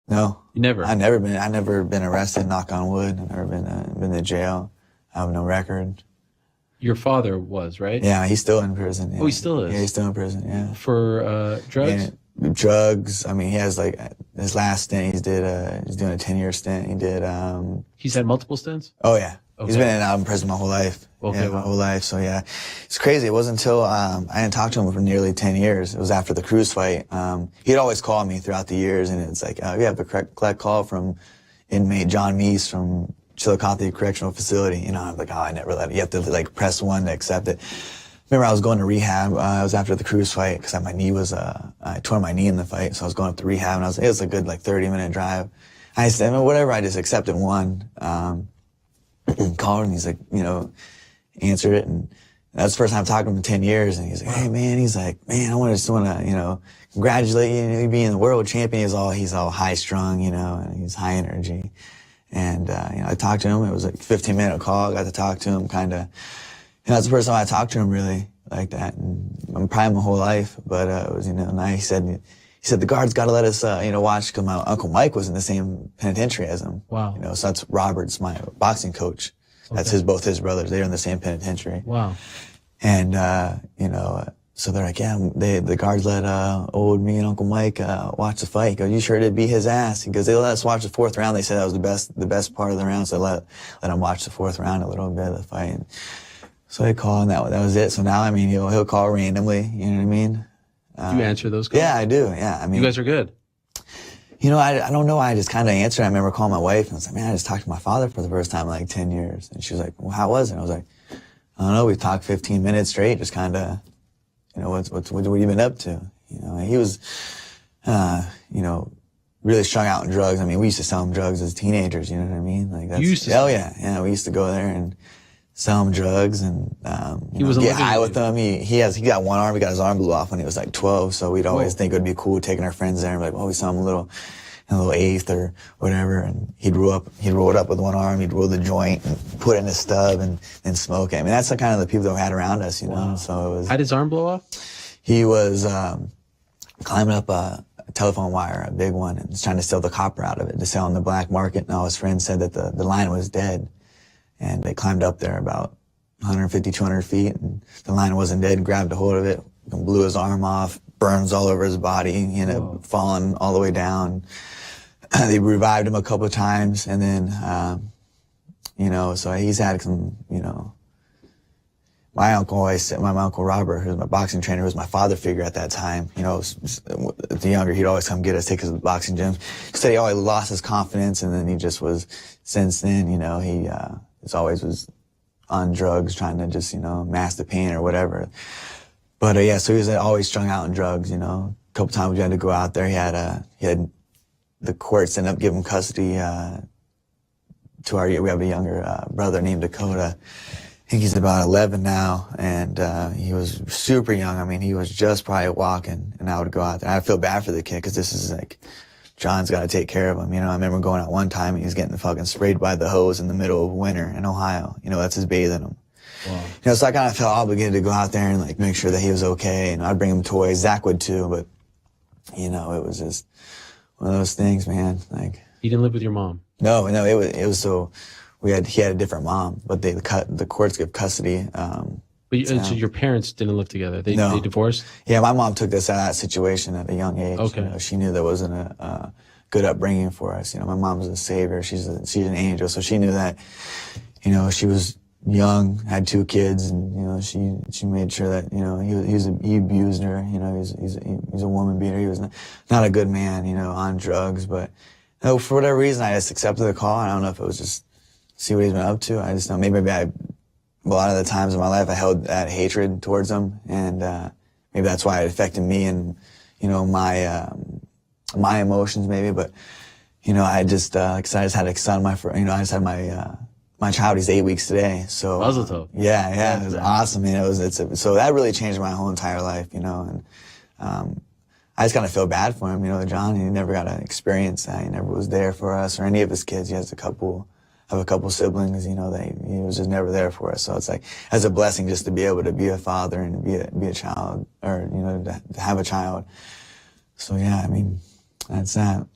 No. You never? I never been arrested, knock on wood. I've never been to jail. I have no record. Your father was, right? Yeah, he's still in prison. Yeah. Oh, he still is? Yeah, he's still in prison, yeah. For drugs? And drugs. I mean, he has like his last stint, he's doing a 10-year stint. He did, He's had multiple stints? oh yeah. Okay. He's been in and out of prison my whole life. Okay, yeah, my whole life. So yeah, it's crazy. It wasn't until I didn't talk to him for nearly 10 years. It was after the Cruz fight. He'd always call me throughout the years, and it's like, we have a collect call from inmate John Meese from Chillicothe Correctional Facility. You know, I'm like, I never let it. You have to like press 1 to accept it. Remember, I was going to rehab. It was after the Cruz fight because my knee was, I tore my knee in the fight, so I was going up to rehab, and it was a good like 30-minute drive. I said, whatever. I just accepted 1. Called and he's like, answered it, and that's the first time I've talked to him in 10 years, and he's like, hey man, he's like, man, I just want to, congratulate you being the world champion. He's all high strung, and he's high energy. And, I talked to him. It was like a 15-minute call. I got to talk to him that's the first time I talked to him really like that. And I'm probably my whole life, but, it was, nice. He said the guards got to let us, watch, because my Uncle Mike was in the same penitentiary as him. Wow. So that's Robert's, my boxing coach. That's both his brothers. They're in the same penitentiary. Wow. And, so they're like, yeah, the guards let, me and Uncle Mike, watch the fight. He goes, you sure did beat his ass. He goes, they let us watch the 4th round. They said that was the best part of the round. So let him watch the 4th round a little bit of the fight. And so I called, and that was it. So now, he'll call randomly. You know what I mean? Do you answer those calls? Yeah, I do. Yeah. You guys are good. I don't know. I just kind of answered. I remember calling my wife, and I was like, man, I just talked to my father for the first time in like 10 years. And she was like, well, how was it? I was like, I don't know. We talked 15 minutes straight, just kind of, what have you been up to? He was, really strung out in drugs. We used to sell him drugs as teenagers. You know what I mean? Like that's, you used to? Oh yeah. Yeah. We used to go there and sell him drugs and, get high with them. He got one arm. He got his arm blew off when he was like 12. So we'd always think it would be cool taking our friends there and be like, we saw him a little eighth or whatever. And he'd roll it up with one arm. He'd roll the joint and put it in a stub and then smoke it. That's the kind of the people that we had around us, Wow. So it was. How'd his arm blow off? He was, climbing up a telephone wire, a big one, and was trying to steal the copper out of it to sell on the black market. And all his friends said that the line was dead. And they climbed up there about 150, 200 feet, and the line wasn't dead, grabbed a hold of it, and blew his arm off, burns all over his body, he ended up falling all the way down. They revived him a couple of times, and then, so he's had some, my uncle Robert, who was my boxing trainer, who was my father figure at that time, the younger, he'd always come get us, take us to the boxing gym. He said he always lost his confidence, and then he just was, since then, he always was on drugs, trying to just, mask the pain or whatever. But, so he was always strung out on drugs, A couple times we had to go out there. He had the courts ended up giving custody, we have a younger, brother named Dakota. I think he's about 11 now, and he was super young. He was just probably walking, and I would go out there. I feel bad for the kid, because this is like, John's got to take care of him. I remember going out one time and he was getting fucking sprayed by the hose in the middle of winter in Ohio. That's his bathing him. Wow. So I kind of felt obligated to go out there and like make sure that he was okay. And I'd bring him toys. Zach would too, but it was just one of those things, man. Like, he didn't live with your mom? No, it was so he had a different mom, but the courts give custody. So your parents didn't live together? They divorced? Yeah, my mom took us out of that situation at a young age. Okay. She knew there wasn't a good upbringing for us. My mom's a savior. She's an angel. So she knew that, she was young, had 2 kids, and, she made sure that, he abused her. He's a woman beater. He was not a good man, on drugs. But for whatever reason, I just accepted the call. I don't know if it was just see what he's been up to. I just know maybe a lot of the times in my life I held that hatred towards him, and maybe that's why it affected me and my emotions maybe. But I just cause I just had a son, I just had my child. He's 8 weeks today. So Mazel tov. Yeah, it was awesome. So that really changed my whole entire life. And I just kind of feel bad for him. John, he never got to experience that. He never was there for us or any of his kids. He has a couple siblings, he was just never there for us. So it's like, as a blessing just to be able to be a father and be a child, or, to have a child. So yeah, that's that.